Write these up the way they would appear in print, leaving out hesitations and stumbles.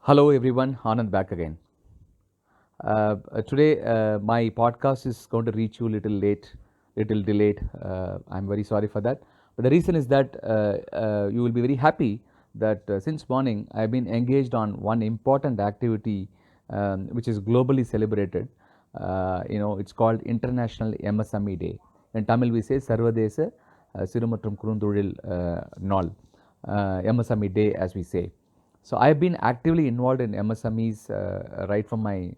Hello everyone, Anand back again. Today my podcast is going to reach you little late, little delayed. I'm very sorry for that. But the reason is that you will be very happy that since morning I've been engaged on one important activity which is globally celebrated. It's called International MSME Day. In Tamil we say Sarvadesa Sirumatrum Kurunduril Nol, MSME Day as we say. So I've been actively involved in MSMEs right from my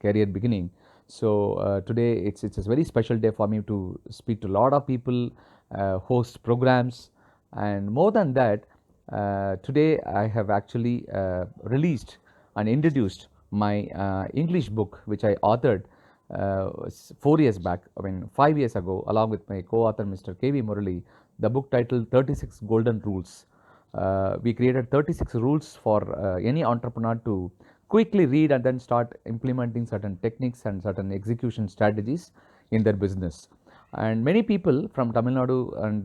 career beginning. So today it's a very special day for me to speak to a lot of people, host programs, and more than that, today I have actually released and introduced my English book, which I authored 4 years back, 5 years ago, along with my co-author Mr. K.V. Murali, the book titled 36 Golden Rules. We created 36 rules for any entrepreneur to quickly read and then start implementing certain techniques and certain execution strategies in their business. And many people from Tamil Nadu and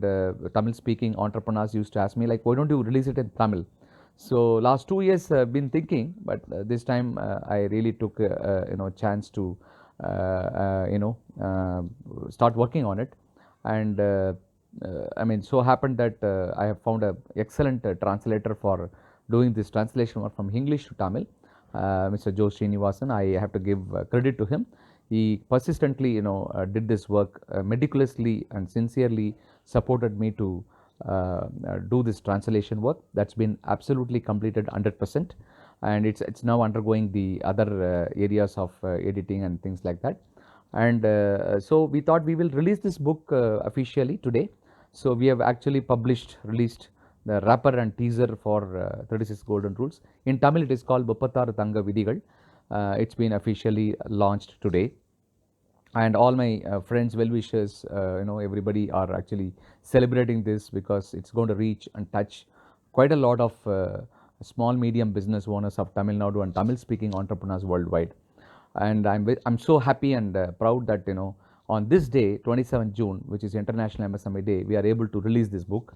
Tamil speaking entrepreneurs used to ask me, like, why don't you release it in Tamil? So last 2 years I've been thinking, but this time I really took chance to start working on it. And so happened that I have found a excellent translator for doing this translation work from English to Tamil, Mr. Joe Srinivasan. I have to give credit to him. He persistently, did this work meticulously and sincerely supported me to do this translation work. That's been absolutely completed 100%, and it's now undergoing the other areas of editing and things like that. And so we thought we will release this book officially today. So we have actually released the wrapper and teaser for 36 Golden Rules. In Tamil, it is called Muppattaru Thanga Vidigal. It's been officially launched today. And all my friends, well-wishers, everybody are actually celebrating this because it's going to reach and touch quite a lot of small, medium business owners of Tamil Nadu and Tamil-speaking entrepreneurs worldwide. And I'm so happy and proud that on this day, 27th June, which is International MSME Day, we are able to release this book.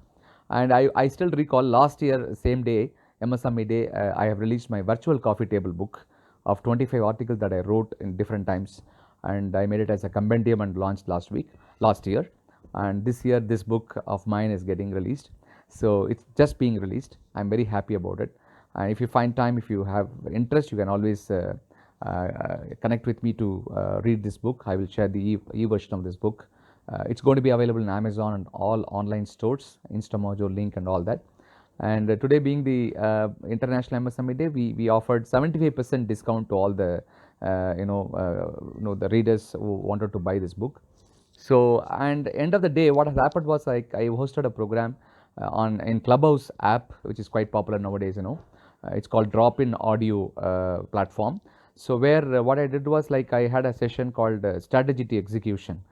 And I still recall last year, same day, MSME Day, I have released my virtual coffee table book of 25 articles that I wrote in different times, and I made it as a compendium and launched last year. And this year, this book of mine is getting released. So it's just being released. I'm very happy about it. And if you find time, if you have interest, you can always connect with me to read this book. I will share the e-version of this book. It's going to be available in Amazon and all online stores, Instamojo link and all that. And today being the International MSME Day, we offered 75% discount to all the the readers who wanted to buy this book. So, and end of the day, what has happened was, like, I hosted a program in Clubhouse app, which is quite popular nowadays. It's called Drop-in Audio platform. So where what I did was, like, I had a session called Strategy to Execution,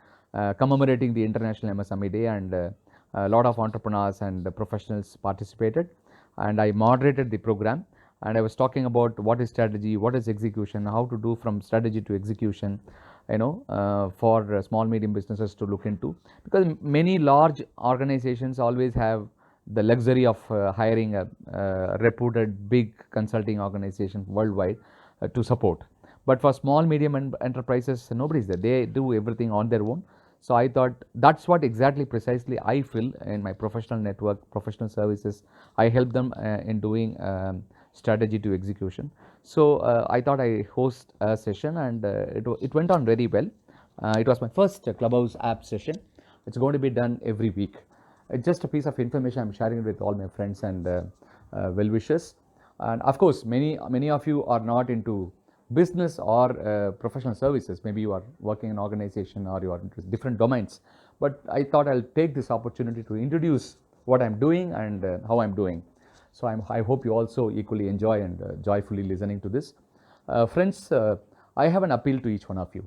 commemorating the International MSME Day, and a lot of entrepreneurs and professionals participated, and I moderated the program. And I was talking about what is strategy, what is execution, how to do from strategy to execution, for small medium businesses to look into, because many large organizations always have the luxury of hiring a reputed big consulting organization worldwide to support. But for small medium enterprises, nobody's there. They do everything on their own. So I thought that's what exactly precisely I feel in my professional network, professional services. I help them in doing strategy to execution. So I thought I host a session, and it went on very well. It was my first Clubhouse app session. It's going to be done every week. It's just a piece of information I'm sharing it with all my friends and well-wishers. And of course, many of you are not into business or professional services. Maybe you are working in an organization or you are into different domains. But I thought I'll take this opportunity to introduce what I'm doing and how I'm doing. So I hope you also equally enjoy and joyfully listening to this. Friends, I have an appeal to each one of you.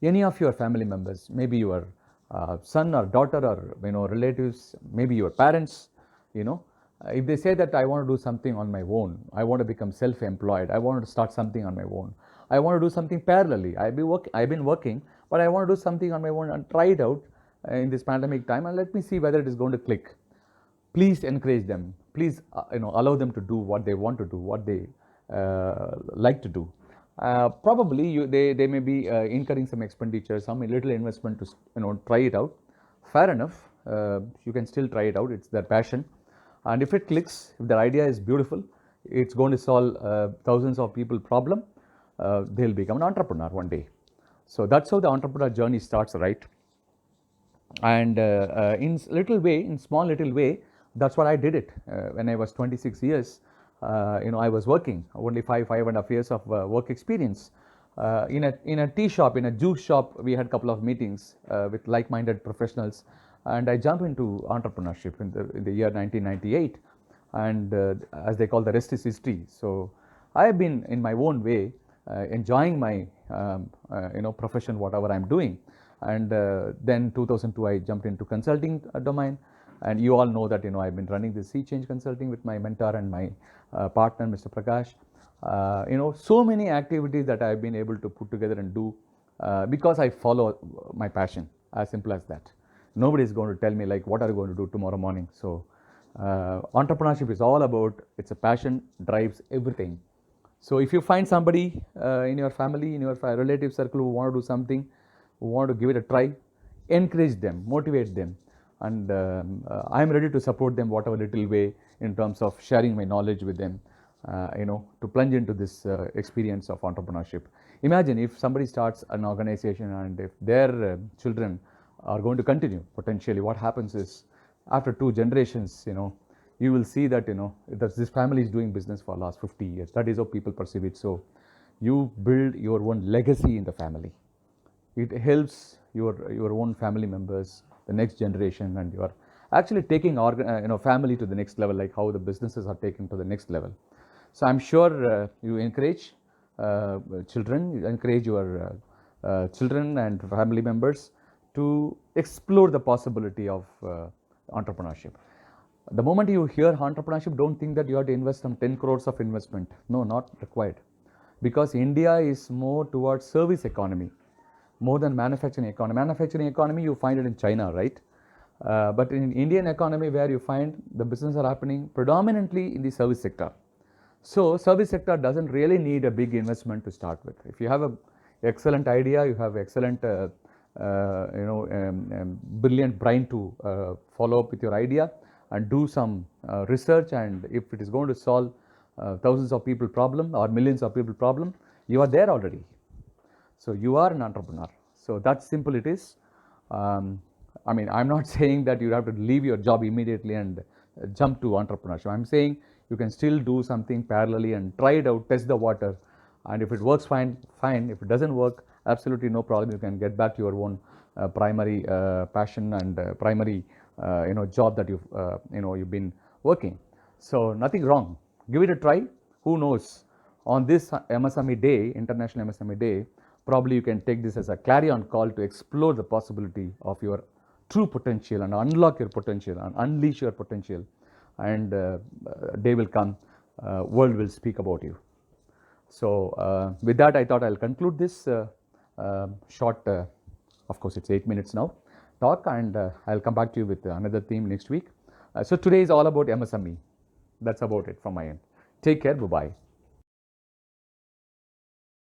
Any of your family members, maybe your son or daughter or relatives, maybe your parents, if they say that I want to do something on my own, I want to become self-employed, I want to start something on my own, I want to do something parallelly, I've been working, but I want to do something on my own and try it out in this pandemic time, and let me see whether it is going to click. please encourage them. Please, allow them to do what they want to do, what they like to do. Probably they may be incurring some expenditure, some little investment to try it out. Fair enough. You can still try it out. It's their passion, and if it clicks, if their idea is beautiful, it's going to solve thousands of people problem. They'll become an entrepreneur one day. So that's how the entrepreneur journey starts, right? And in little way, in small little way, that's what I did it when I was 26 years. I was working only five and a half years of work experience in a tea shop, in a juice shop. We had a couple of meetings with like-minded professionals, and I jumped into entrepreneurship in the year 1998, and as they call, the rest is history. So I have been in my own way enjoying my profession, whatever I'm doing. And then 2002 I jumped into consulting domain, and you all know that I've been running this Sea Change Consulting with my mentor and my partner, Mr. Prakash. So many activities that I've been able to put together and do because I follow my passion, as simple as that. Nobody is going to tell me like what are you going to do tomorrow morning. So entrepreneurship is all about, it's a passion, drives everything. So if you find somebody in your family, in your relative circle who want to do something, who want to give it a try, encourage them, motivate them, and I am ready to support them whatever little way in terms of sharing my knowledge with them, to plunge into this experience of entrepreneurship. Imagine if somebody starts an organization and if their children are going to continue, potentially what happens is after 2 generations, you will see that that this family is doing business for the last 50 years. That is how people perceive it. So you build your own legacy in the family. It helps your own family members, the next generation, and you are actually taking family to the next level, like how the businesses are taken to the next level. So I'm sure you encourage children, you encourage your children and family members to explore the possibility of entrepreneurship. The moment you hear entrepreneurship, don't think that you have to invest some 10 crores of investment. No, not required. Because India is more towards service economy, more than manufacturing economy. Manufacturing economy, you find it in China, right? But in Indian economy, where you find the business are happening predominantly in the service sector. So service sector doesn't really need a big investment to start with. If you have a excellent idea, you have excellent, brilliant brain to follow up with your idea and do some research, and if it is going to solve thousands of people problem or millions of people problem, you are there already. So you are an entrepreneur. So that simple it is. I'm not saying that you have to leave your job immediately and jump to entrepreneurship. I'm saying you can still do something parallelly and try it out, test the water, and if it works, fine. If it doesn't work, absolutely no problem. You can get back to your own primary passion and primary job that you've been working. So nothing wrong. Give it a try. Who knows? On this MSME Day, International MSME Day, probably you can take this as a clarion call to explore the possibility of your true potential and unlock your potential and unleash your potential. And day will come, world will speak about you. So with that, I thought I'll conclude this short, of course it's 8 minutes now, talk, and I'll come back to you with another theme next week. So today is all about MSME. That's about it from my end. Take care. Bye-bye.